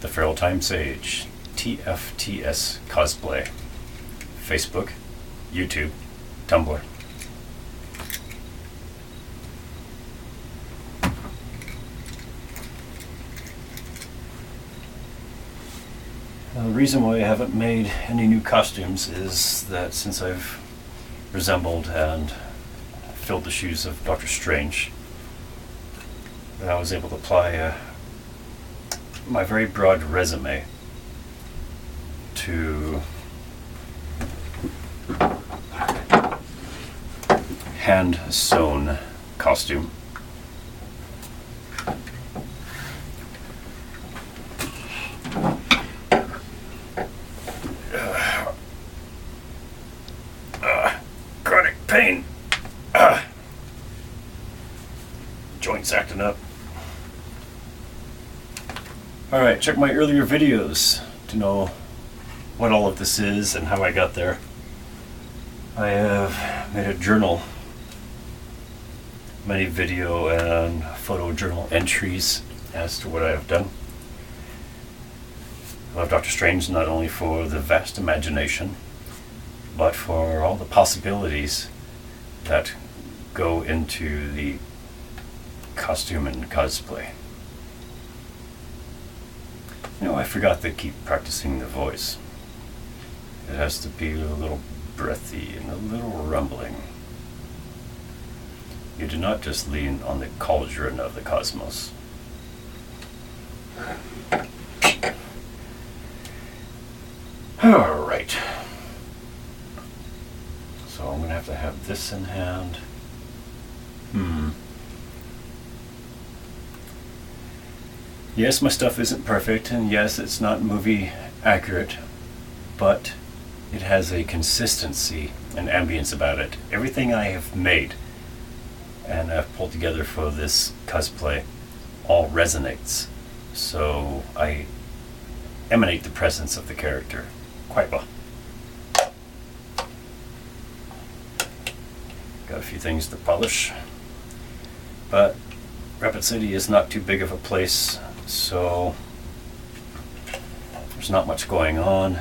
The Feral Time Sage, TFTS Cosplay, Facebook, YouTube, Tumblr. The reason why I haven't made any new costumes is that since I've resembled and filled the shoes of Dr. Strange, I was able to apply my very broad resume to hand-sewn costume. Chronic pain. Joints acting up. Alright, check my earlier videos to know what all of this is and how I got there. I have made a journal, many video and photo journal entries as to what I have done. I love Dr. Strange not only for the vast imagination, but for all the possibilities that go into the costume and cosplay. You know, I forgot to keep practicing the voice. It has to be a little breathy and a little rumbling. You do not just lean on the cauldron of the cosmos. Alright. So I'm going to have this in hand. Yes, my stuff isn't perfect, and yes, it's not movie accurate, but it has a consistency and ambience about it. Everything I have made and I've pulled together for this cosplay all resonates. So I emanate the presence of the character quite well. Got a few things to polish, but Rapid City is not too big of a place, so there's not much going on.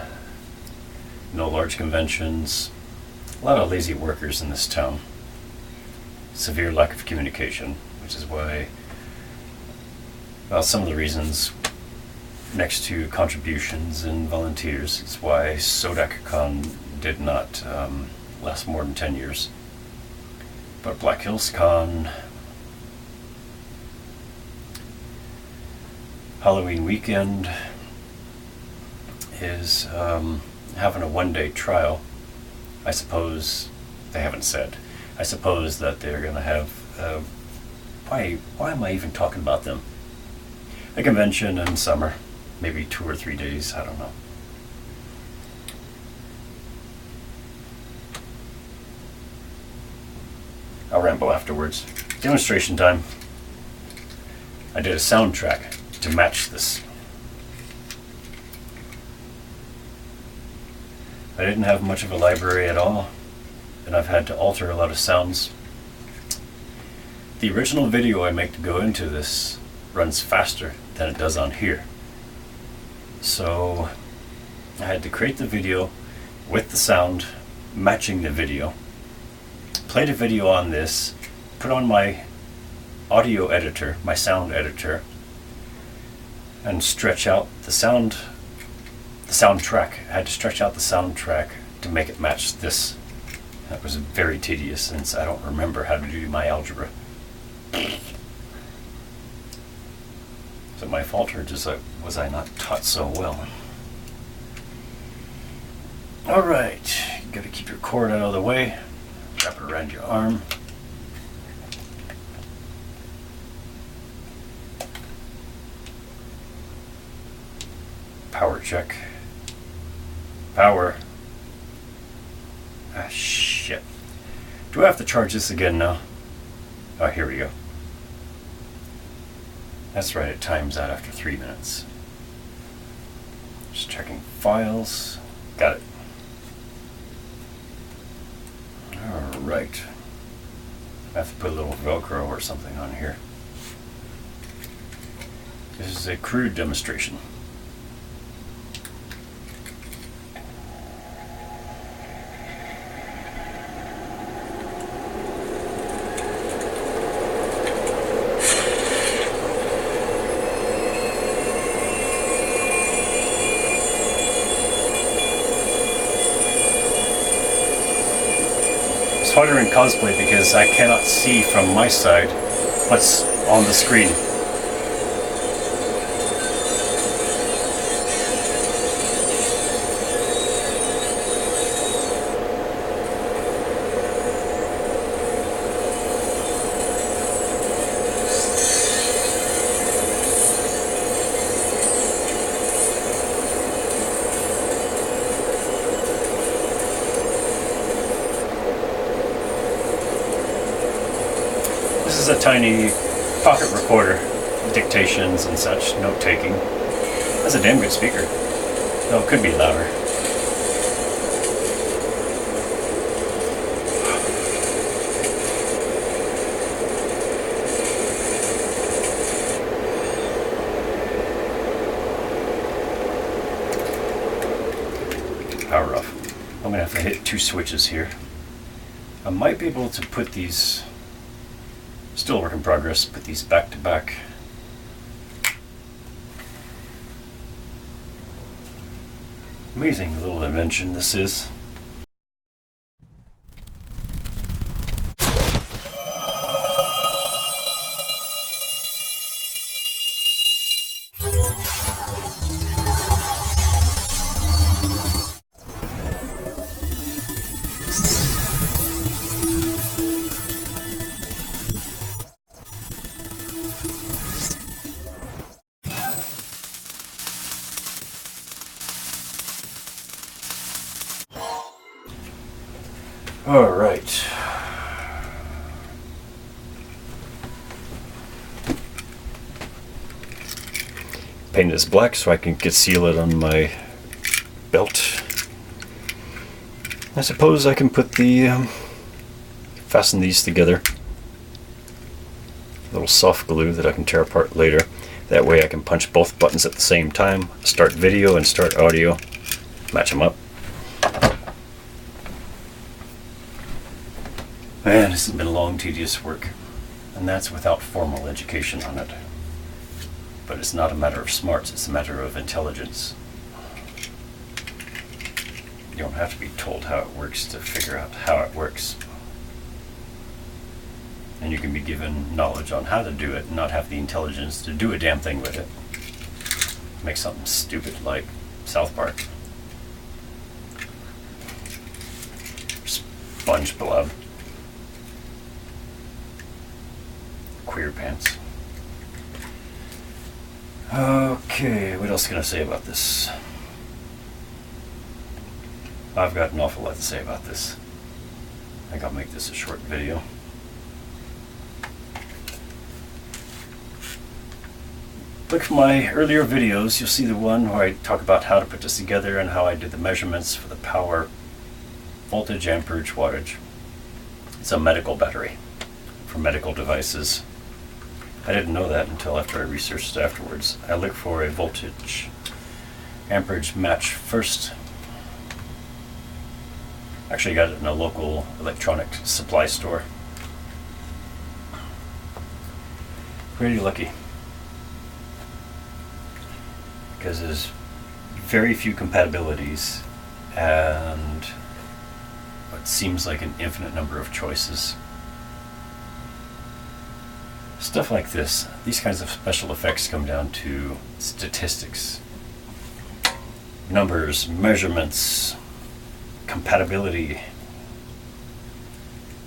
No large conventions. A lot of lazy workers in this town. Severe lack of communication, which is why, well, some of the reasons next to contributions and volunteers, it's why SodakCon did not last more than 10 years. But Black Hills Con, Halloween weekend is having a one-day trial. I suppose, they haven't said, I suppose that they're going to have, why am I even talking about them? A convention in summer, maybe 2 or 3 days, I don't know. I'll ramble afterwards. Demonstration time. I did a soundtrack to match this. I didn't have much of a library at all, and I've had to alter a lot of sounds. The original video I make to go into this runs faster than it does on here. So I had to create the video with the sound matching the video, play the video on this, put on my audio editor, my sound editor, and stretch out the soundtrack. I had to stretch out the soundtrack to make it match this. That was very tedious since I don't remember how to do my algebra. Is it my fault, or just was I not taught so well? Alright, you gotta keep your cord out of the way. Wrap it around your arm. Power check. Power. Ah, shit. Do I have to charge this again now? Oh, here we go. That's right, it times out after 3 minutes. Just checking files. Got it. Alright. I have to put a little Velcro or something on here. This is a crude demonstration. sputter in Cosplay because I cannot see from my side what's on the screen. This is a tiny pocket recorder, dictations and such, note-taking. That's a damn good speaker, though it could be louder. Power off. I'm gonna have to hit 2 switches here. I might be able to put these, still a work in progress, put these back to back. Amazing little invention this is. All right. Paint this black so I can conceal it on my belt. I suppose I can put the fasten these together. A little soft glue that I can tear apart later. That way I can punch both buttons at the same time, start video and start audio, match them up. Man, this has been long, tedious work, and that's without formal education on it. But it's not a matter of smarts, it's a matter of intelligence. You don't have to be told how it works to figure out how it works. And you can be given knowledge on how to do it and not have the intelligence to do a damn thing with it. Make something stupid like South Park. SpongeBob. Queer pants. Okay, what else can I say about this? I've got an awful lot to say about this. I think I'll make this a short video. Look for my earlier videos. You'll see the one where I talk about how to put this together and how I did the measurements for the power, voltage, amperage, wattage. It's a medical battery for medical devices. I didn't know that until after I researched it afterwards. I look for a voltage amperage match first. Actually got it in a local electronic supply store. Pretty lucky, because there's very few compatibilities and what seems like an infinite number of choices. Stuff like this, these kinds of special effects come down to statistics, numbers, measurements, compatibility.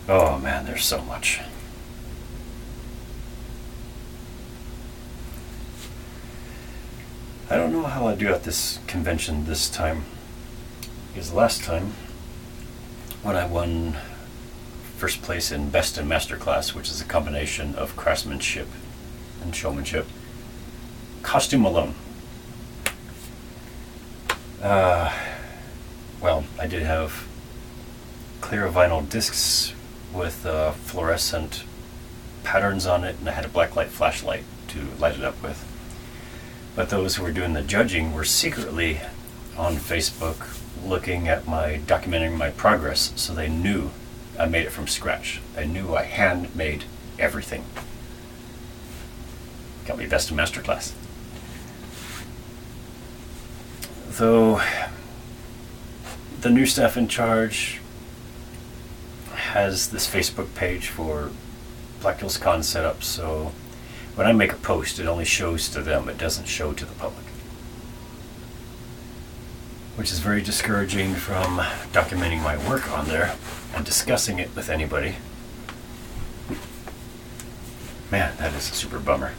Oh man, there's so much. I don't know how I'll do at this convention this time, because last time when I won first place in Best in Masterclass, which is a combination of craftsmanship and showmanship, costume alone. Well, I did have clear vinyl discs with fluorescent patterns on it, and I had a blacklight flashlight to light it up with. But those who were doing the judging were secretly on Facebook looking at documenting my progress, so they knew I made it from scratch. They knew I handmade everything. Got me Best in Masterclass. Though the new staff in charge has this Facebook page for Black Hills Con set up, so when I make a post, it only shows to them. It doesn't show to the public, which is very discouraging from documenting my work on there and discussing it with anybody. Man, that is a super bummer.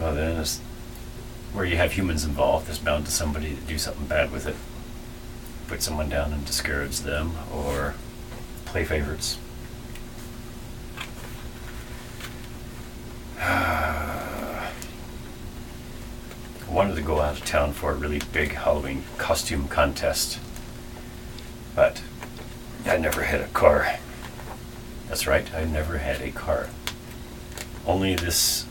Well, then, it's where you have humans involved, there's bound to somebody to do something bad with it. Put someone down and discourage them, or play favorites. I wanted to go out of town for a really big Halloween costume contest, but I never had a car. That's right, I never had a car. Only this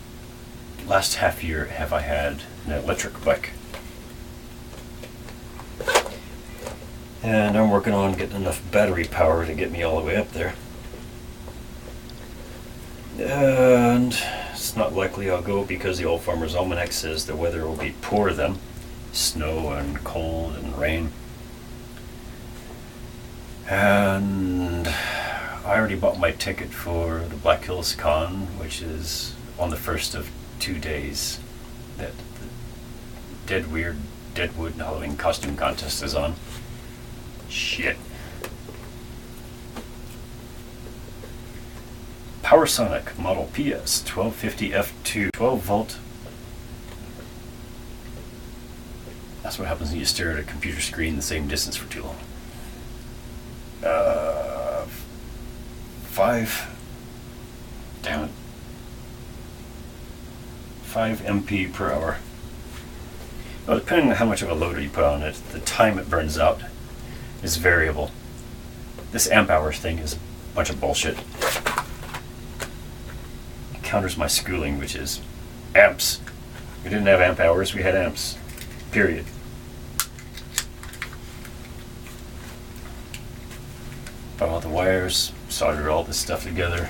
last half year have I had an electric bike. And I'm working on getting enough battery power to get me all the way up there. And it's not likely I'll go because the Old Farmer's Almanac says the weather will be poor then. Snow and cold and rain. And I already bought my ticket for the Black Hills Con, which is on the first of 2 days that the Deadwood Halloween costume contest is on. Shit. PowerSonic Model PS 1250 F2 12 volt. That's what happens when you stare at a computer screen the same distance for too long. 5 MP per hour. Well, depending on how much of a loader you put on it, the time it burns out is variable. This amp hours thing is a bunch of bullshit. It counters my schooling, which is amps. We didn't have amp hours, we had amps. Period. Bought all the wires, soldered all this stuff together,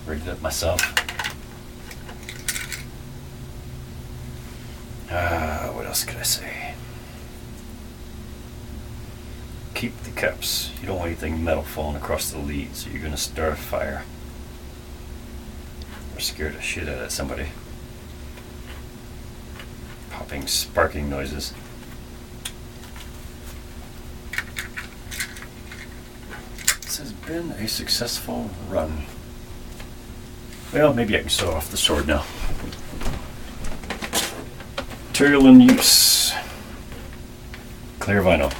rigged it up myself. What else could I say? Keep the cups. You don't want anything metal falling across the leads, or you're going to start a fire. Or scare the shit out of somebody. Popping, sparking noises. This has been a successful run. Well, maybe I can sew off the sword now. Material in use. Clear vinyl.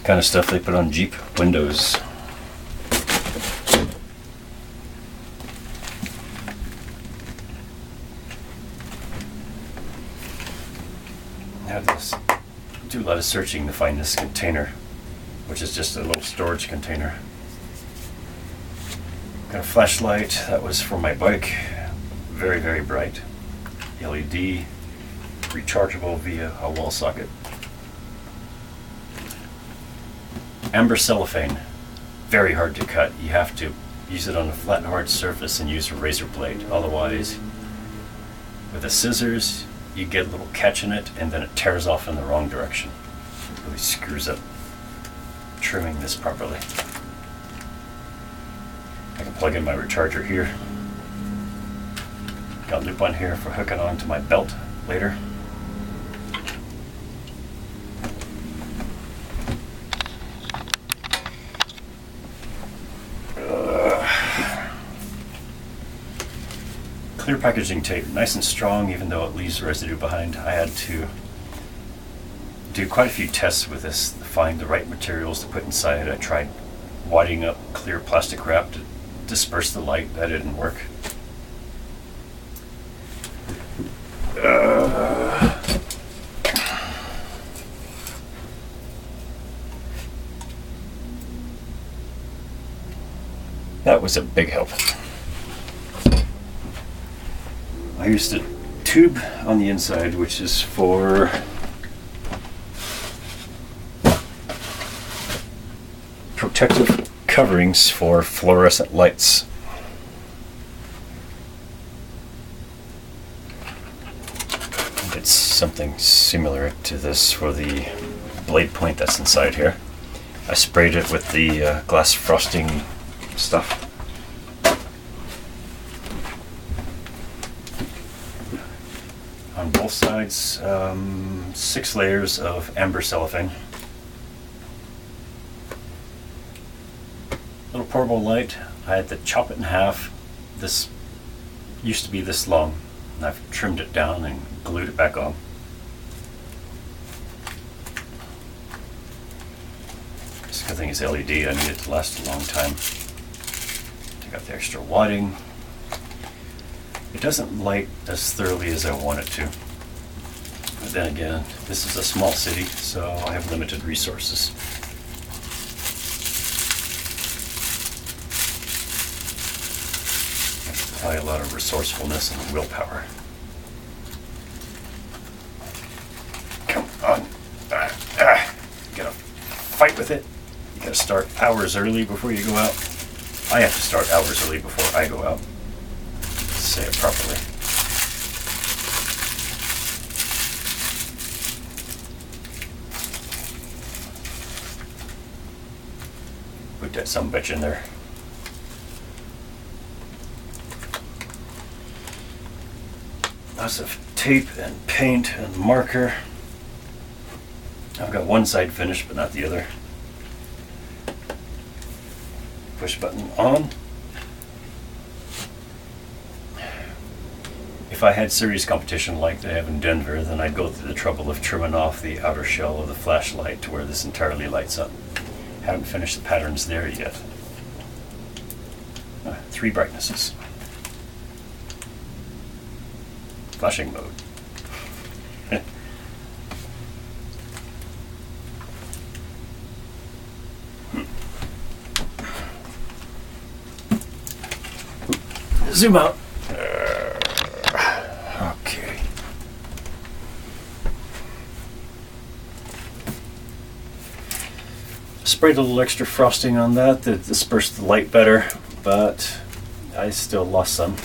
Kind of stuff they put on Jeep windows. I had to do a lot of searching to find this container, which is just a little storage container. Got a flashlight, that was for my bike, very, very bright. LED, rechargeable via a wall socket. Amber cellophane, very hard to cut. You have to use it on a flat, hard surface and use a razor blade. Otherwise, with the scissors, you get a little catch in it and then it tears off in the wrong direction. It really screws up trimming this properly. I can plug in my recharger here. Got a loop on here for hooking on to my belt later. Clear packaging tape, nice and strong even though it leaves residue behind. I had to do quite a few tests with this to find the right materials to put inside. I tried wadding up clear plastic wrap to disperse the light. That didn't work. That was a big help. I used a tube on the inside, which is for protective coverings for fluorescent lights. It's something similar to this for the blade point that's inside here. I sprayed it with the glass frosting stuff. On both sides, 6 layers of amber cellophane. Little portable light. I had to chop it in half. This used to be this long, and I've trimmed it down and glued it back on. This good thing is LED. I need it to last a long time. Take out the extra wadding. It doesn't light as thoroughly as I want it to. But then again, this is a small city, so I have limited resources. I have to apply a lot of resourcefulness and willpower. Come on. You gotta fight with it. You gotta start hours early before you go out. I have to start hours early before I go out. Say it properly. Put that sumbitch in there. Lots of tape and paint and marker. I've got one side finished, but not the other. Push button on. If I had series competition like they have in Denver, then I'd go through the trouble of trimming off the outer shell of the flashlight to where this entirely lights up. Haven't finished the patterns there yet. 3 brightnesses. Flashing mode. Zoom out. Okay. Sprayed a little extra frosting on that to disperse the light better, but I still lost some.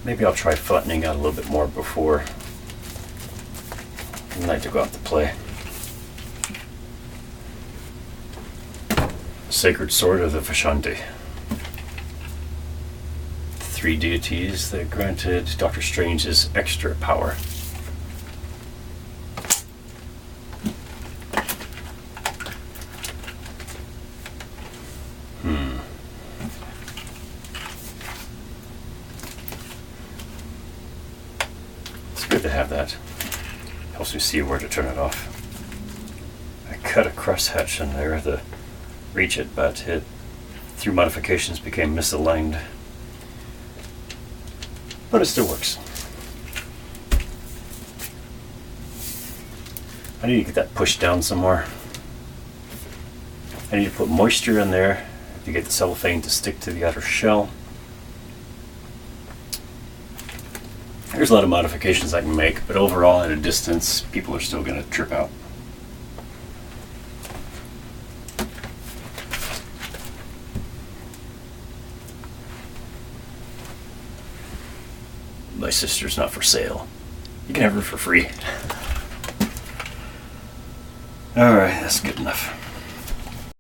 Maybe I'll try flattening out a little bit more before the night to go out to play. Sacred Sword of the Vishanti. 3 deities that granted Doctor Strange his extra power. It's good to have that. Helps me see where to turn it off. I cut a crosshatch in there to reach it, but it, through modifications, became misaligned. But it still works. I need to get that pushed down some more. I need to put moisture in there to get the cellophane to stick to the outer shell. There's a lot of modifications I can make, but overall at a distance, people are still going to trip out. My sister's not for sale. You can have her for free. Alright, that's good enough.